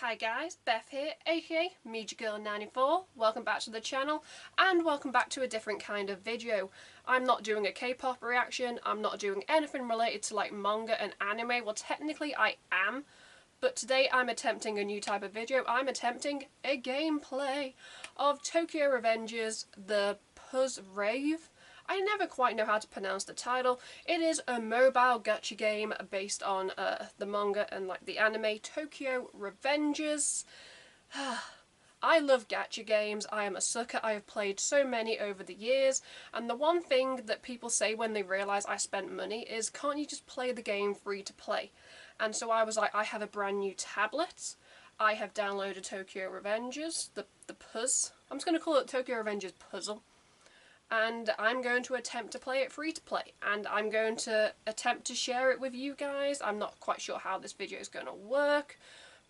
Hi guys, Beth here, aka Mediagirl94. Welcome back to the channel, and welcome back to a different kind of video. I'm not doing a K-pop reaction, I'm not doing anything related to like manga and anime. Well, technically I am, but today I'm attempting a new type of video. I'm attempting a gameplay of Tokyo Revengers the PUZZ REVE. I never quite know how to pronounce the title. It is a mobile gacha game based on the manga and like the anime Tokyo Revengers. I love gacha games. I am a sucker. I have played so many over the years, and the one thing that people say when they realise I spent money is, can't you just play the game free to play? And so I was like, I have a brand new tablet. I have downloaded Tokyo Revengers, the PUZZ. I'm just going to call it Tokyo Revengers Puzzle. And I'm going to attempt to play it free to play, and I'm going to attempt to share it with you guys. I'm not quite sure how this video is going to work,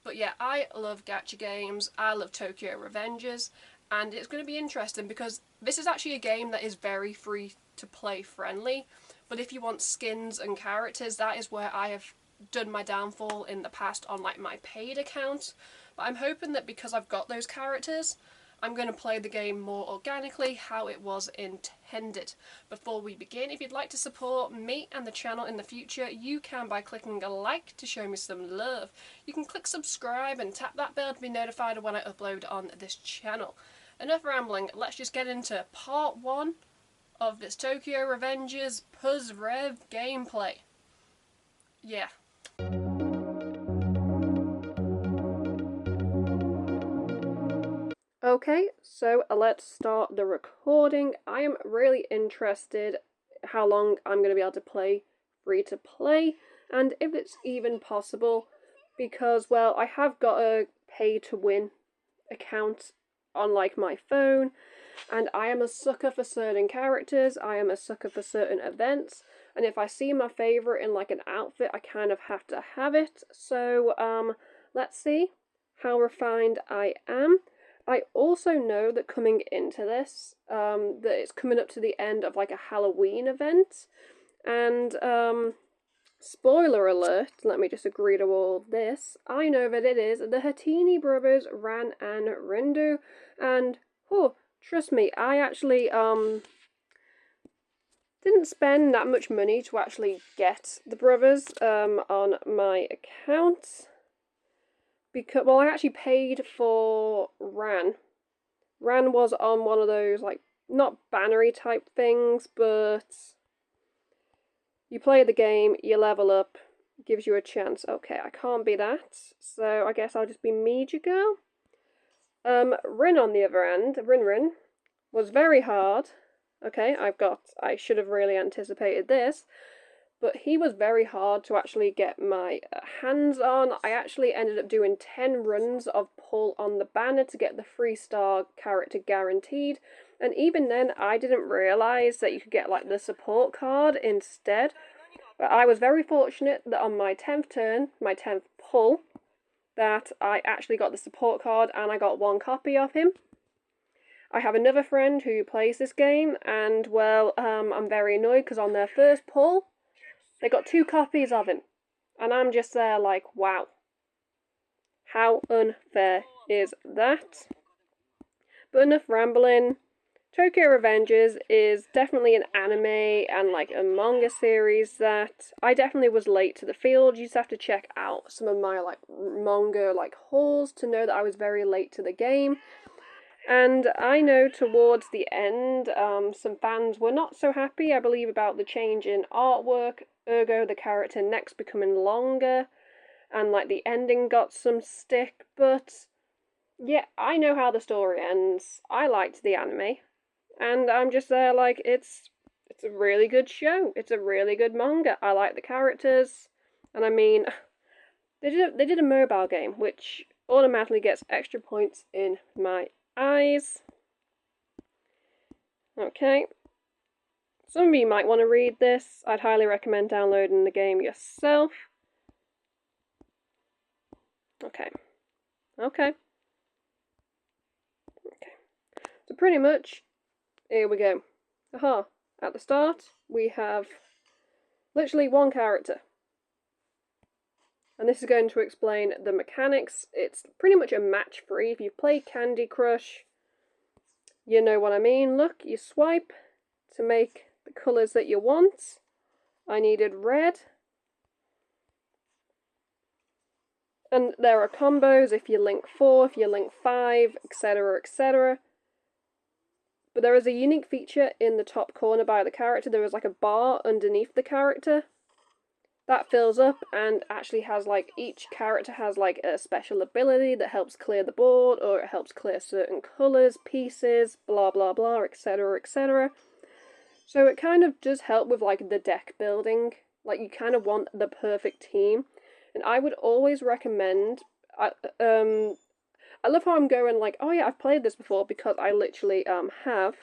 but yeah, I love gacha games, I love Tokyo Revengers, and it's going to be interesting because this is actually a game that is very free to play friendly, but if you want skins and characters, that is where I have done my downfall in the past on like my paid account. But I'm hoping that because I've got those characters, I'm going to play the game more organically, how it was intended. Before we begin, if you'd like to support me and the channel in the future, you can by clicking a like to show me some love. You can click subscribe and tap that bell to be notified when I upload on this channel. Enough rambling, let's just get into part 1 of this Tokyo Revengers PUZZ REVE gameplay. Yeah. Okay, so let's start the recording. I am really interested how long I'm going to be able to play free to play, and if it's even possible, because, well, I have got a pay to win account on like my phone, and I am a sucker for certain characters, I am a sucker for certain events, and if I see my favourite in like an outfit, I kind of have to have it. So, let's see how refined I am. I also know that coming into this, that it's coming up to the end of like a Halloween event, and spoiler alert, let me just agree to all of this, I know that it is the Hatini brothers, Ran and Rindu, and, oh, trust me, I actually, didn't spend that much money to actually get the brothers, on my account. Because, well, I actually paid for Ran. Ran was on one of those, like, not bannery type things, but you play the game, you level up, gives you a chance. Okay, I can't be that, so I guess I'll just be Mediagirl. Rin on the other end, Rin, was very hard. Okay, I should have really anticipated this. But he was very hard to actually get my hands on. I actually ended up doing 10 runs of pull on the banner to get the 3-star character guaranteed. And even then, I didn't realise that you could get like the support card instead. But I was very fortunate that on my 10th turn, my 10th pull, that I actually got the support card and I got 1 copy of him. I have another friend who plays this game, and well, I'm very annoyed because on their first pull, they got 2 copies of him, and I'm just there like, wow. How unfair is that? But enough rambling. Tokyo Revengers is definitely an anime and like a manga series that I definitely was late to the field. You just have to check out some of my like manga like hauls to know that I was very late to the game. And I know towards the end, some fans were not so happy, I believe, about the change in artwork, ergo the character necks becoming longer, and like the ending got some stick, but yeah, I know how the story ends. I liked the anime, and I'm just there like, it's a really good show, it's a really good manga, I like the characters, and I mean, they did a mobile game, which automatically gets extra points in my eyes. Okay. Some of you might want to read this. I'd highly recommend downloading the game yourself. Okay. So pretty much, here we go. Aha. At the start, we have literally 1 character. And this is going to explain the mechanics. It's pretty much a match free. If you've played Candy Crush, you know what I mean. Look, you swipe to make the colours that you want. I needed red. And there are combos if you link 4, if you link 5, etc, etc. But there is a unique feature in the top corner by the character. There is like a bar underneath the character. That fills up and actually has like, each character has like a special ability that helps clear the board, or it helps clear certain colours, pieces, blah blah blah, etc etc. So it kind of does help with like the deck building. Like you kind of want the perfect team. And I would always recommend, I love how I'm going like, oh yeah, I've played this before, because I literally have.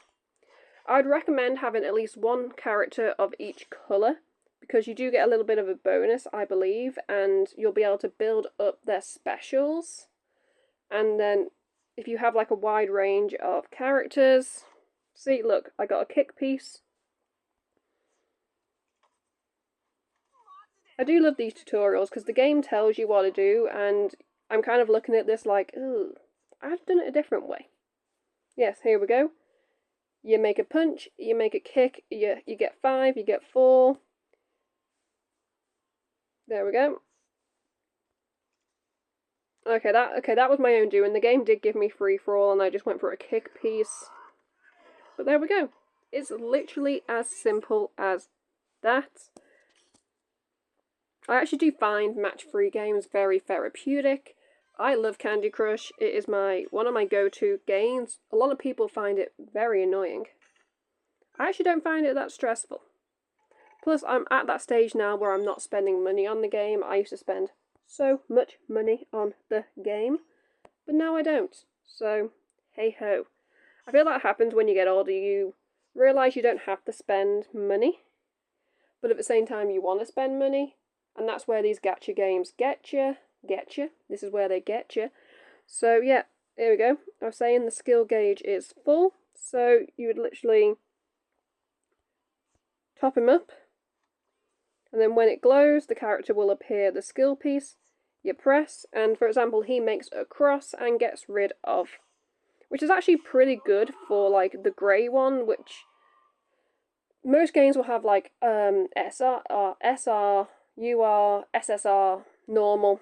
I'd recommend having at least one character of each colour, because you do get a little bit of a bonus, I believe, and you'll be able to build up their specials. And then if you have like a wide range of characters, see, look, I got a kick piece. I do love these tutorials because the game tells you what to do, and I'm kind of looking at this like, ooh, I've done it a different way. Yes, here we go. You make a punch, you make a kick, you get 5, you get 4. There we go. Okay, that was my own doing. The game did give me free for all, and I just went for a kick piece. But there we go. It's literally as simple as that. I actually do find match-free games very therapeutic. I love Candy Crush. It is one of my go-to games. A lot of people find it very annoying. I actually don't find it that stressful. Plus, I'm at that stage now where I'm not spending money on the game. I used to spend so much money on the game, but now I don't. So, hey-ho. I feel that happens when you get older. You realise you don't have to spend money, but at the same time you want to spend money. And that's where these gacha games get you. This is where they get you. So yeah, here we go. I was saying the skill gauge is full. So you would literally top him up. And then when it glows, the character will appear the skill piece. You press, and for example, he makes a cross and gets rid of. Which is actually pretty good for like the grey one, which most games will have like SR, UR, SSR, normal.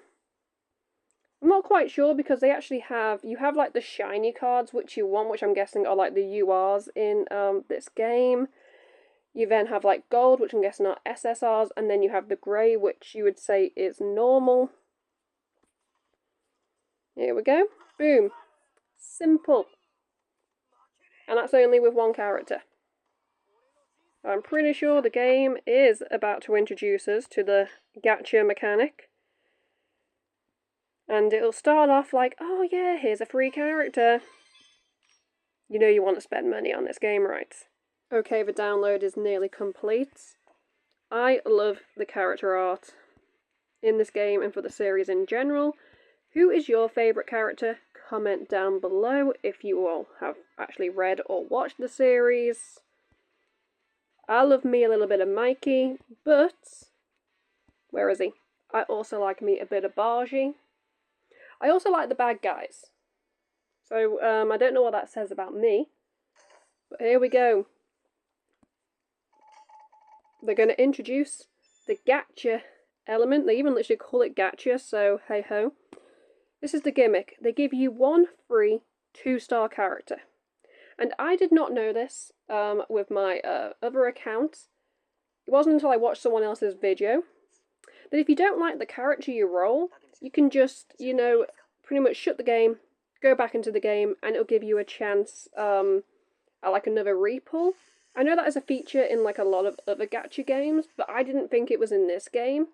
I'm not quite sure because they actually have, you have like the shiny cards which you want, which I'm guessing are like the URs in this game. You then have like gold, which I'm guessing are SSRs, and then you have the grey, which you would say is normal. Here we go. Boom. Simple. And that's only with one character. I'm pretty sure the game is about to introduce us to the Gacha mechanic. And it'll start off like, oh yeah, here's a free character. You know you want to spend money on this game, right? Okay, the download is nearly complete. I love the character art in this game and for the series in general. Who is your favourite character? Comment down below if you all have actually read or watched the series. I love me a little bit of Mikey, but where is he? I also like me a bit of Bargy. I also like the bad guys. So I don't know what that says about me, but here we go. They're going to introduce the Gacha element. They even literally call it Gacha, so hey ho. This is the gimmick. They give you one free 2-star character. And I did not know this with my other account. It wasn't until I watched someone else's video that if you don't like the character you roll, you can just, you know, pretty much shut the game, go back into the game, and it'll give you a chance at like another repull. I know that is a feature in like a lot of other gacha games, but I didn't think it was in this game.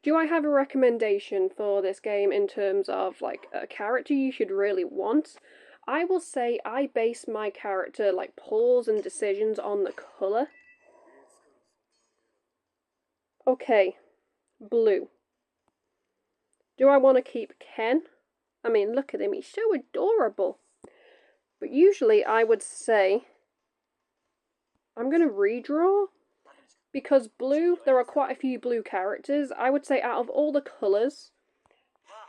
Do I have a recommendation for this game in terms of like a character you should really want? I will say I base my character like pulls and decisions on the colour. Okay, blue. Do I want to keep Ken? I mean, look at him, he's so adorable. But usually I would say I'm going to redraw. because blue, there are quite a few blue characters. I would say out of all the colours,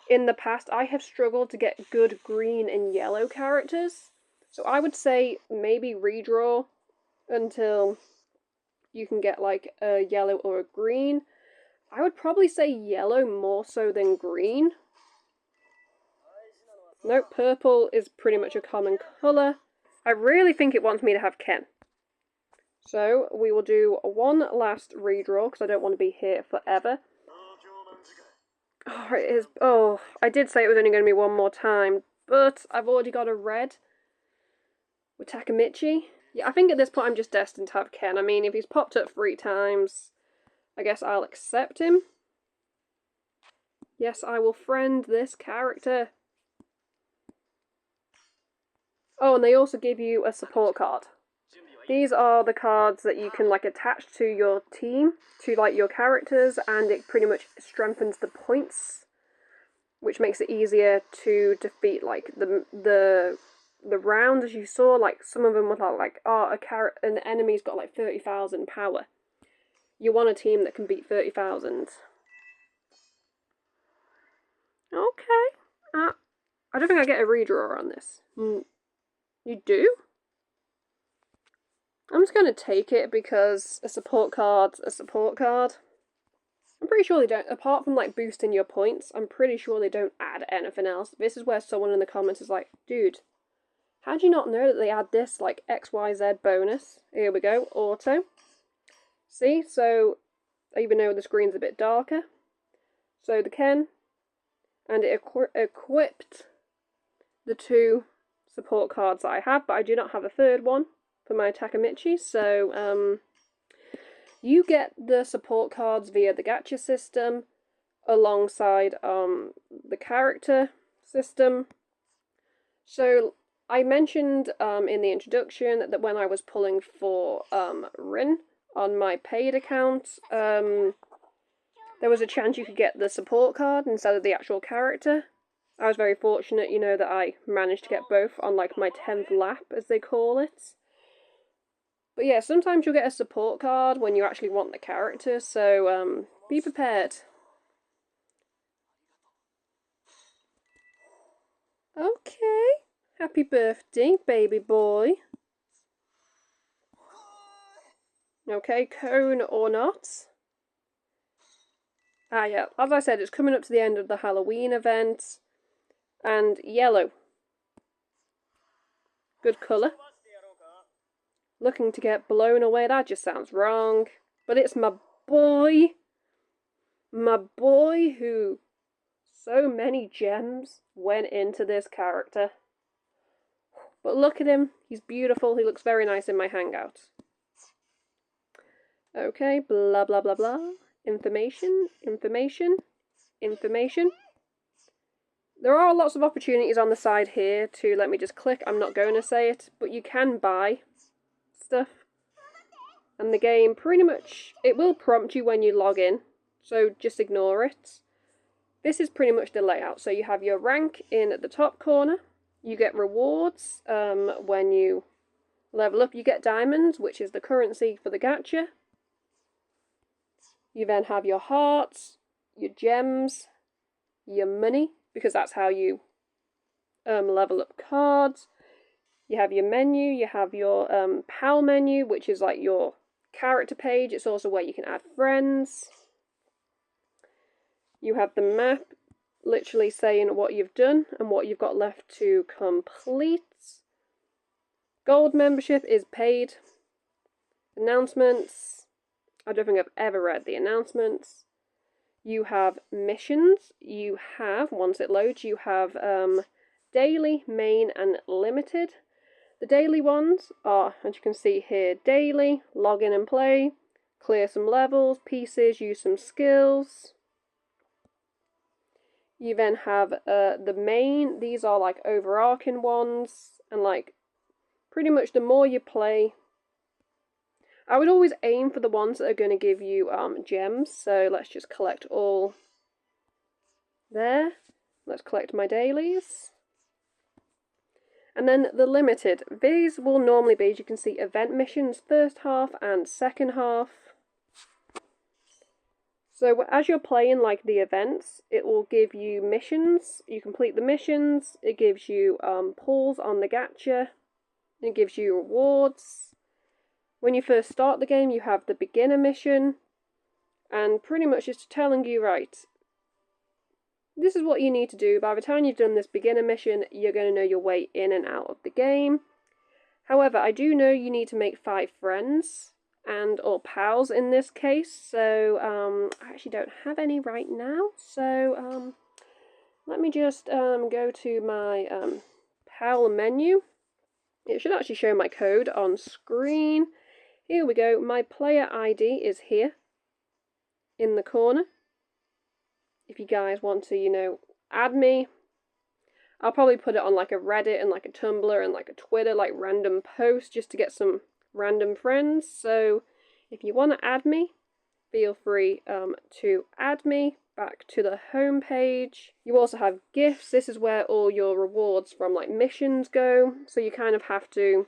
in the past, I have struggled to get good green and yellow characters. So I would say maybe redraw until you can get like a yellow or a green. I would probably say yellow more so than green. Nope, purple is pretty much a common colour. I really think it wants me to have Ken. So we will do one last redraw because I don't want to be here forever. Oh, it is. Oh, I did say it was only going to be one more time, but I've already got a red with Takemichi. Yeah, I think at this point I'm just destined to have Ken. I mean, if he's popped up 3 times, I guess I'll accept him. Yes, I will friend this character. Oh, and they also give you a support card. These are the cards that you can like attach to your team, to like your characters, and it pretty much strengthens the points, which makes it easier to defeat like the round. As you saw, like some of them were like, oh, an enemy's got like 30,000 power. You want a team that can beat 30,000. Okay. I don't think I get a redraw on this. You do? I'm just going to take it because a support card's a support card. I'm pretty sure they don't, apart from like boosting your points, I'm pretty sure they don't add anything else. This is where someone in the comments is like, dude, how do you not know that they add this like XYZ bonus? Here we go, auto. See, so even though the screen's a bit darker. So the Ken, and it equipped the 2 support cards that I have, but I do not have a third one for my Takemichi, so you get the support cards via the Gacha system alongside the character system. So I mentioned in the introduction that when I was pulling for Rin on my paid account, there was a chance you could get the support card instead of the actual character. I was very fortunate, you know, that I managed to get both on like my 10th lap, as they call it. But yeah, sometimes you'll get a support card when you actually want the character, so be prepared. Okay, happy birthday, baby boy. Okay, cone or not. Ah yeah, as I said, it's coming up to the end of the Halloween event. And yellow. Good colour. Looking to get blown away, that just sounds wrong. But it's my boy. My boy who so many gems went into this character. But look at him, he's beautiful, he looks very nice in my hangout. Okay, blah blah blah blah. Information, information, information. There are lots of opportunities on the side here to let me just click. I'm not going to say it, but you can buy stuff. And the game pretty much, it will prompt you when you log in, so just ignore it. This is pretty much the layout. So you have your rank in the top corner. You get rewards when you level up. You get diamonds, which is the currency for the gacha. You then have your hearts, your gems, your money, because that's how you level up cards. You have your menu, you have your PAL menu, which is like your character page. It's also where you can add friends. You have the map, literally saying what you've done and what you've got left to complete. Gold membership is paid. Announcements. I don't think I've ever read the announcements. You have missions. You have, once it loads, you have daily, main, and limited. The daily ones are, as you can see here, daily, log in and play, clear some levels, pieces, use some skills. You then have the main. These are like overarching ones, and like pretty much the more you play, I would always aim for the ones that are going to give you gems. So let's just collect all there. Let's collect my dailies. And then the limited. These will normally be, as you can see, event missions, first half and second half. So as you're playing like the events, it will give you missions. You complete the missions. It gives you pulls on the gacha. It gives you rewards. When you first start the game, you have the beginner mission, and pretty much it's telling you, right, this is what you need to do. By the time you've done this beginner mission, you're going to know your way in and out of the game. However, I do know you need to make 5 friends, or pals in this case, so I actually don't have any right now, so let me just go to my pal menu. It should actually show my code on screen. Here we go, my player ID is here in the corner. If you guys want to, you know, add me, I'll probably put it on like a Reddit and like a Tumblr and like a Twitter, like random posts just to get some random friends. So if you want to add me, feel free to add me. Back to the home page. You also have gifts. This is where all your rewards from like missions go. So you kind of have to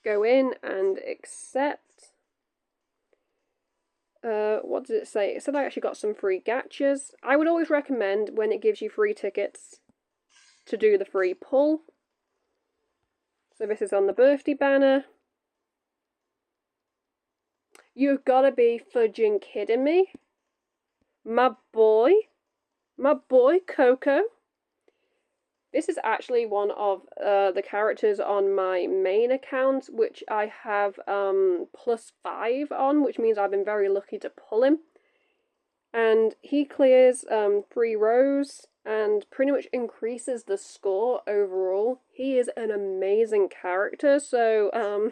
go in and accept. What does it say? It said I actually got some free gachas. I would always recommend when it gives you free tickets to do the free pull. So this is on the birthday banner. You've got to be fudging kidding me. My boy Coco. This is actually one of the characters on my main account, which I have +5 on, which means I've been very lucky to pull him. And he clears 3 rows and pretty much increases the score overall. He is an amazing character, so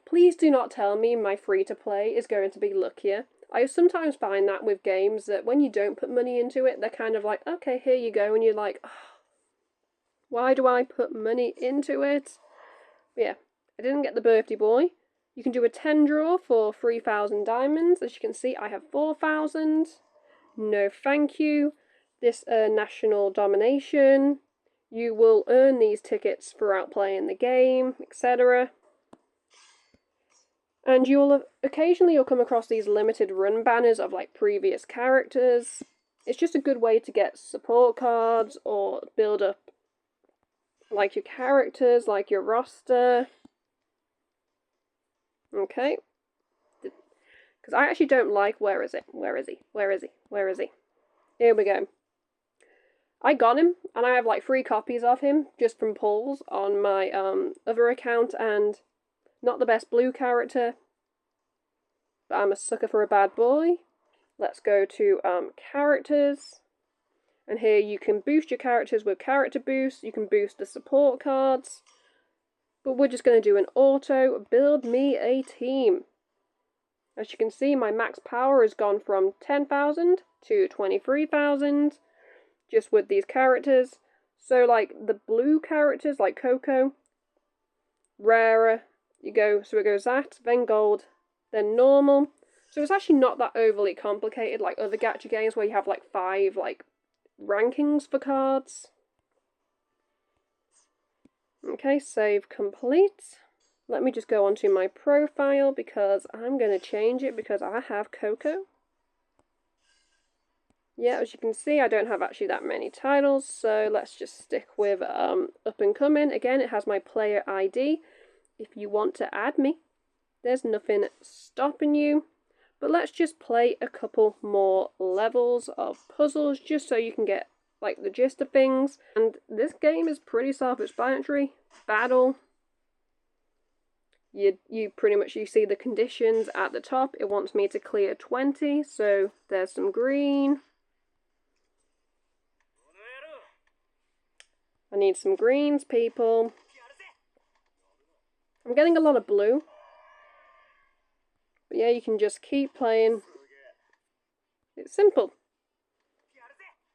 please do not tell me my free-to-play is going to be luckier. I sometimes find that with games that when you don't put money into it, they're kind of like, okay, here you go, and you're like, oh, why do I put money into it? But yeah, I didn't get the birthday boy. You can do a 10 draw for 3,000 diamonds. As you can see, I have 4,000. No thank you. This national domination. You will earn these tickets throughout playing the game, etc. And you'll occasionally come across these limited run banners of like previous characters. It's just a good way to get support cards or build up like your characters, like your roster. Okay. Because I actually don't like, where is he? Here we go. I got him, and I have like 3 copies of him just from pulls on my other account, and not the best blue character, but I'm a sucker for a bad boy. Let's go to characters, and here you can boost your characters with character boost. You can boost the support cards, but we're just going to do an auto build me a team. As you can see, my max power has gone from 10,000 to 23,000 just with these characters. So like the blue characters like Coco, rarer, so it goes that, then gold, then normal. So it's actually not that overly complicated like other gacha games where you have like 5 like rankings for cards. Okay, save complete. Let me just go onto my profile because I'm going to change it because I have Coco. Yeah, as you can see, I don't have actually that many titles, so let's just stick with up and coming. Again, it has my player ID. If you want to add me, there's nothing stopping you. But let's just play a couple more levels of puzzles just so you can get like the gist of things. And this game is pretty self-explanatory. Battle. You pretty much, you see the conditions at the top. It wants me to clear 20, so there's some green. I need some greens, people. I'm getting a lot of blue. But yeah, you can just keep playing. It's simple.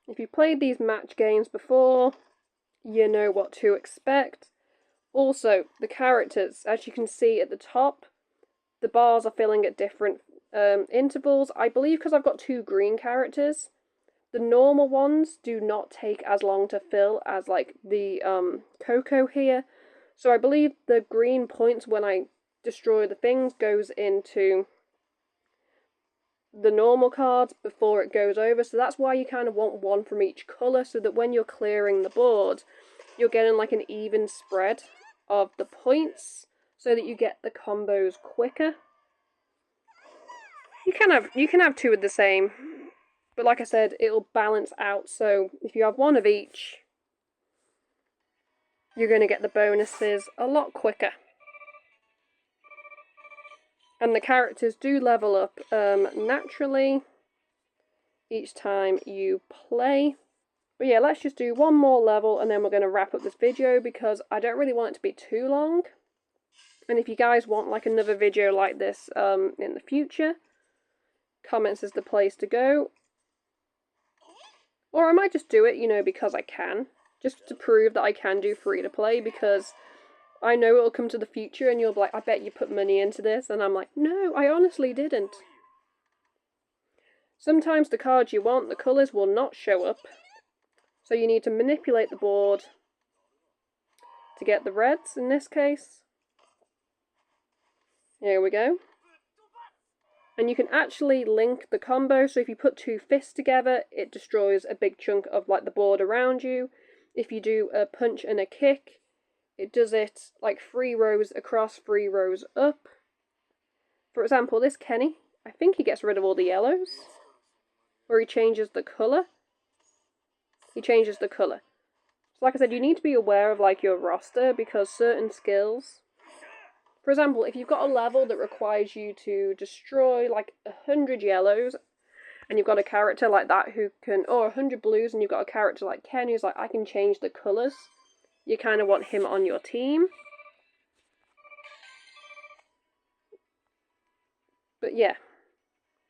If you played these match games before, you know what to expect. Also, the characters, as you can see at the top, the bars are filling at different intervals. I believe because I've got 2 green characters, the normal ones do not take as long to fill as like the Coco here. So I believe the green points when I destroy the things goes into the normal cards before it goes over, so that's why you kind of want one from each colour, so that when you're clearing the board, you're getting like an even spread of the points, so that you get the combos quicker. You can have two of the same, but like I said, it'll balance out, so if you have one of each, you're going to get the bonuses a lot quicker. And the characters do level up naturally each time you play. But yeah, let's just do one more level and then we're going to wrap up this video, because I don't really want it to be too long. And if you guys want like another video like this in the future, comments is the place to go. Or I might just do it, you know, because I can. Just to prove that I can do free to play, because I know it'll come to the future and you'll be like, I bet you put money into this. And I'm like, no, I honestly didn't. Sometimes the cards you want, the colours will not show up. So you need to manipulate the board to get the reds in this case. Here we go. And you can actually link the combo, so if you put two fists together, it destroys a big chunk of like the board around you. If you do a punch and a kick, it does it like 3 rows across, 3 rows up. For example, this Kenny, I think he gets rid of all the yellows. Or he changes the colour. He changes the colour. So like I said, you need to be aware of like your roster, because certain skills... For example, if you've got a level that requires you to destroy like 100 yellows, and you've got a character like that who can, or 100 blues, and you've got a character like Ken who's like, I can change the colours, you kind of want him on your team. But yeah.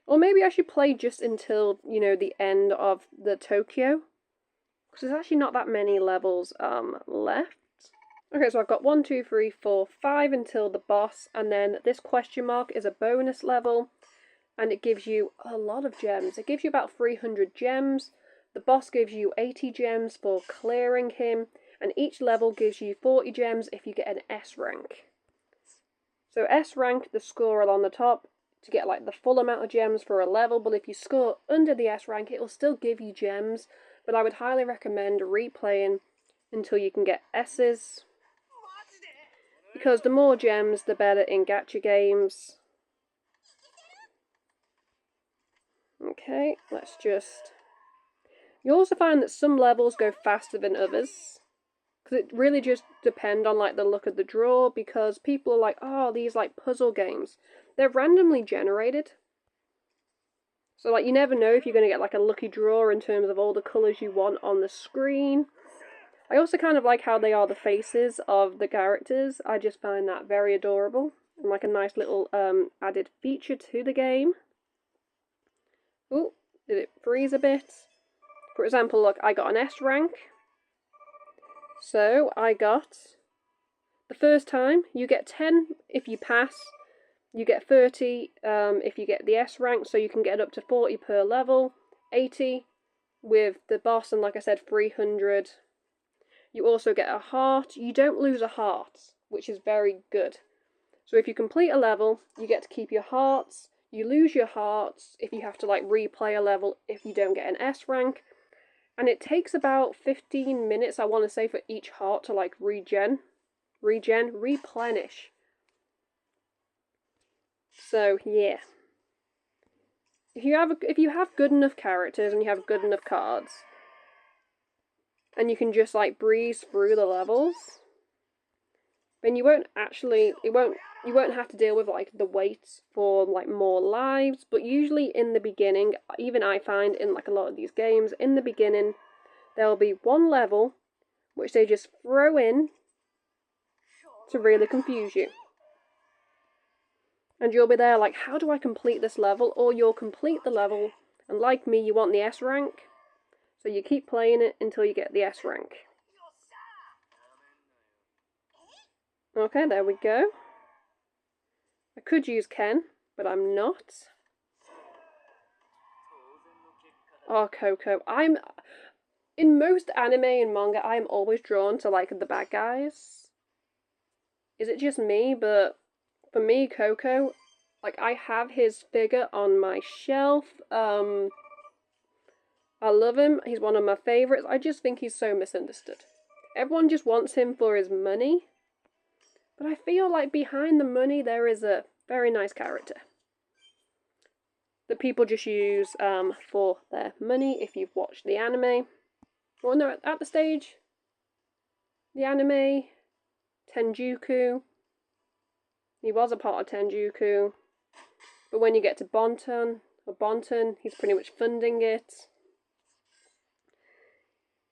Or maybe I should play just until, you know, the end of the Tokyo, because there's actually not that many levels left. Okay, so I've got 1, 2, 3, 4, 5 until the boss, and then this question mark is a bonus level, and it gives you a lot of gems. It gives you about 300 gems. The boss gives you 80 gems for clearing him, and each level gives you 40 gems if you get an S rank. So S rank, the score on the top, to get like the full amount of gems for a level, but if you score under the S rank, it will still give you gems, but I would highly recommend replaying until you can get S's. Because the more gems, the better in gacha games. Okay, let's just... You also find that some levels go faster than others. Because it really just depends on like the look of the draw, because people are like, oh, these like puzzle games. They're randomly generated. So like you never know if you're going to get like a lucky draw in terms of all the colours you want on the screen. I also kind of like how they are the faces of the characters. I just find that very adorable, and like a nice little added feature to the game. Oh, did it freeze a bit? For example, look, I got an S rank. So I got, the first time, you get 10 if you pass. You get 30 if you get the S rank, so you can get up to 40 per level. 80 with the boss, and like I said, 300. You also get a heart. You don't lose a heart, which is very good. So if you complete a level, you get to keep your hearts. You lose your hearts if you have to like replay a level if you don't get an S rank. And it takes about 15 minutes, I want to say, for each heart to like replenish. So yeah. If you have good enough characters and you have good enough cards, and you can just like breeze through the levels, then you won't have to deal with like the wait for like more lives. But usually in the beginning, even I find in like a lot of these games, in the beginning there'll be one level which they just throw in to really confuse you. And you'll be there like, how do I complete this level? Or you'll complete the level, and like me, you want the S rank. So you keep playing it until you get the S rank. Okay, there we go. I could use Ken, but I'm not. Oh, Coco. In most anime and manga, I'm always drawn to, like, the bad guys. Is it just me? But for me, Coco, Like, I have his figure on my shelf. I love him. He's one of my favorites. I just think he's so misunderstood. Everyone just wants him for his money. But I feel like behind the money there is a very nice character that people just use for their money. If you've watched the anime, or no, at the stage, the anime, Tenjuku, he was a part of Tenjuku, but when you get to Bonton, he's pretty much funding it.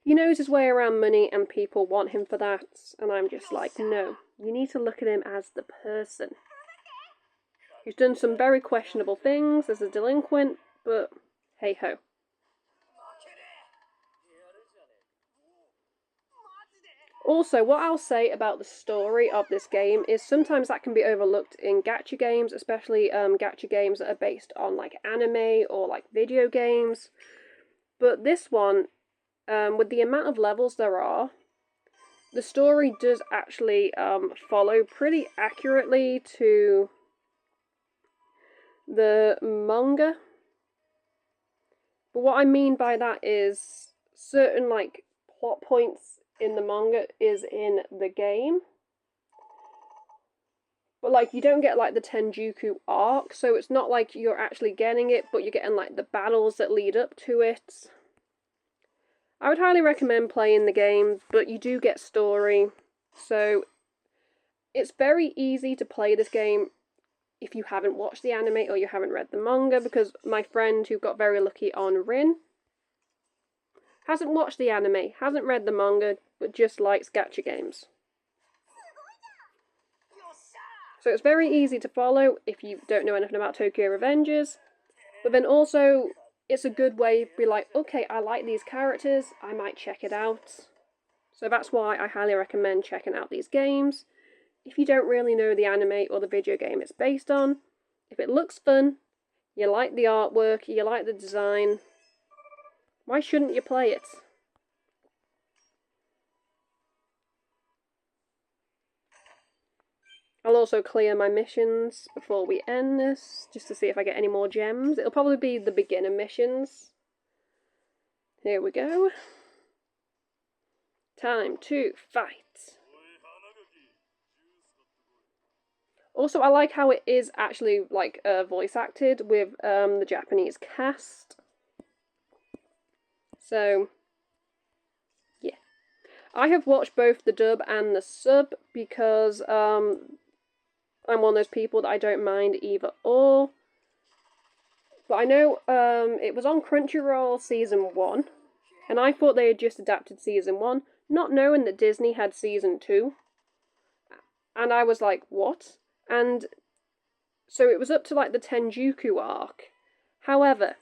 He knows his way around money and people want him for that, and I'm just like, no, you need to look at him as the person. He's done some very questionable things as a delinquent, but hey ho. Also, what I'll say about the story of this game is sometimes that can be overlooked in gacha games, especially gacha games that are based on like anime or like video games. But this one, with the amount of levels there are, the story does actually follow pretty accurately to the manga. But what I mean by that is certain like plot points in the manga is in the game. But like you don't get like the Tenjuku arc, so it's not like you're actually getting it, but you're getting like the battles that lead up to it. I would highly recommend playing the game, but you do get story, so it's very easy to play this game if you haven't watched the anime or you haven't read the manga, because my friend who got very lucky on Rin hasn't watched the anime, hasn't read the manga, but just likes gacha games. So it's very easy to follow if you don't know anything about Tokyo Revengers, but then also it's a good way to be like, okay, I like these characters, I might check it out. So that's why I highly recommend checking out these games. If you don't really know the anime or the video game it's based on, if it looks fun, you like the artwork, you like the design, why shouldn't you play it? I'll also clear my missions before we end this, just to see if I get any more gems. It'll probably be the beginner missions. Here we go. Time to fight. Also, I like how it is actually like voice acted with the Japanese cast. So, yeah. I have watched both the dub and the sub because I'm one of those people that I don't mind either or. But I know it was on Crunchyroll season 1, and I thought they had just adapted season 1, not knowing that Disney had season 2. And I was like, what? And so it was up to like the Tenjuku arc. However,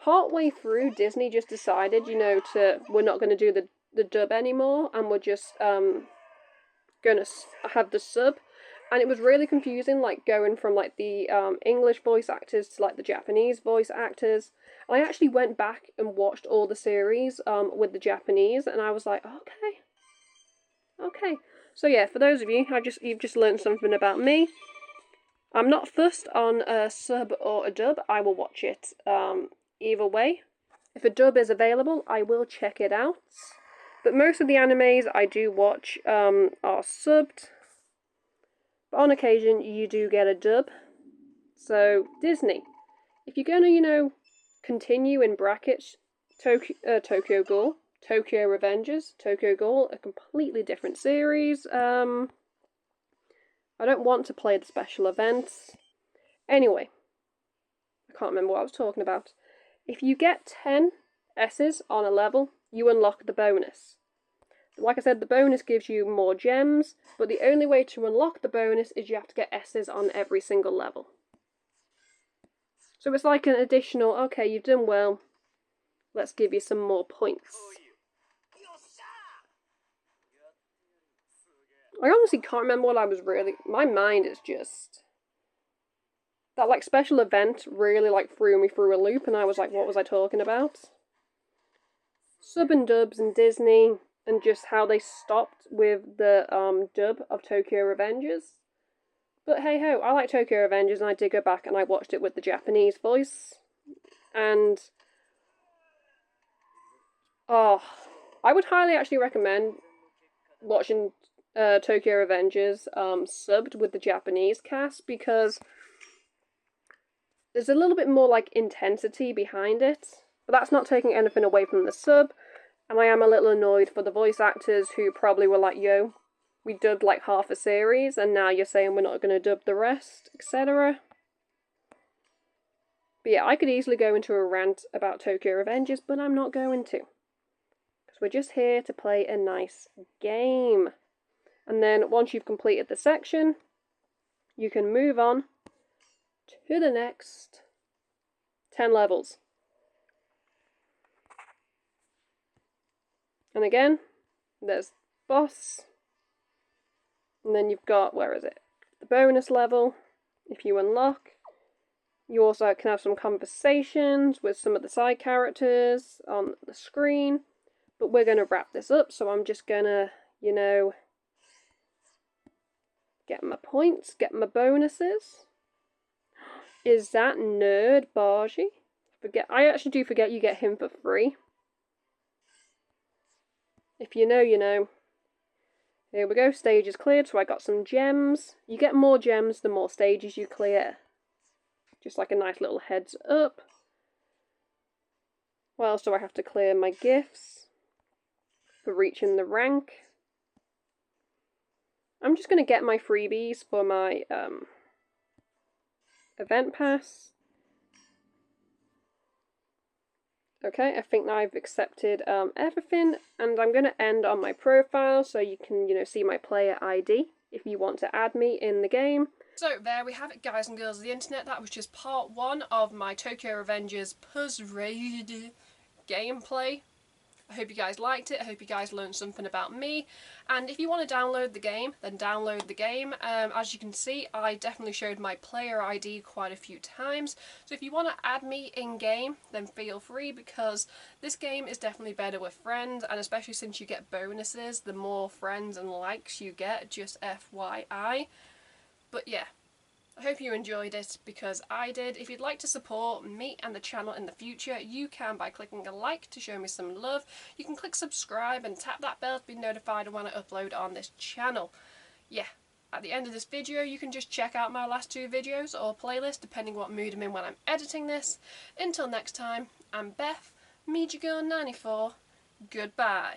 partway through, Disney just decided, you know, we're not going to do the dub anymore, and we're just going to have the sub. And it was really confusing, like, going from, like, the English voice actors to, like, the Japanese voice actors. And I actually went back and watched all the series with the Japanese, and I was like, okay. So, yeah, for those of you, you've just learned something about me. I'm not fussed on a sub or a dub. I will watch it either way. If a dub is available, I will check it out. But most of the animes I do watch are subbed. But on occasion, you do get a dub. So, Disney, if you're going to, you know, continue in brackets, Tokyo Ghoul, Tokyo Revengers, Tokyo Ghoul, a completely different series. I don't want to play the special events. Anyway, I can't remember what I was talking about. If you get 10 S's on a level, you unlock the bonus. Like I said, the bonus gives you more gems, but the only way to unlock the bonus is you have to get S's on every single level. So it's like an additional, okay, you've done well, let's give you some more points. I honestly can't remember what I was really... My mind is just... That, like, special event really, like, threw me through a loop, and I was like, what was I talking about? Sub and dubs and Disney... and just how they stopped with the dub of Tokyo Revengers. But hey ho, I like Tokyo Revengers, and I did go back and I watched it with the Japanese voice. And oh, I would highly actually recommend watching Tokyo Revengers subbed with the Japanese cast, because there's a little bit more like intensity behind it. But that's not taking anything away from the sub. And I am a little annoyed for the voice actors who probably were like, yo, we dubbed like half a series and now you're saying we're not going to dub the rest, etc. But yeah, I could easily go into a rant about Tokyo Revengers, but I'm not going to. Because we're just here to play a nice game. And then once you've completed the section, you can move on to the next 10 levels. And again, there's boss. And then you've got, where is it? The bonus level, if you unlock. You also can have some conversations with some of the side characters on the screen. But we're going to wrap this up, so I'm just going to, you know, get my points, get my bonuses. Is that Nerd Bargy? I actually do forget you get him for free. If you know, you know. Here we go, stage is cleared, so I got some gems. You get more gems the more stages you clear. Just like a nice little heads up. What else do I have to clear? My gifts for reaching the rank. I'm just going to get my freebies for my event pass. Okay, I think I've accepted everything, and I'm going to end on my profile so you can, you know, see my player ID if you want to add me in the game. So there we have it, guys and girls of the internet. That was just part 1 of my Tokyo Revengers PUZZ REVE gameplay. I hope you guys liked it. I hope you guys learned something about me. And if you want to download the game, then download the game. As you can see, I definitely showed my player ID quite a few times. So if you want to add me in-game, then feel free, because this game is definitely better with friends. And especially since you get bonuses, the more friends and likes you get, just FYI. But yeah. I hope you enjoyed it, because I did. If you'd like to support me and the channel in the future, you can by clicking a like to show me some love. You can click subscribe and tap that bell to be notified when I upload on this channel. Yeah, at the end of this video you can just check out my last 2 videos or playlist, depending what mood I'm in when I'm editing this. Until next time, I'm Beth, Mediagirl94, goodbye.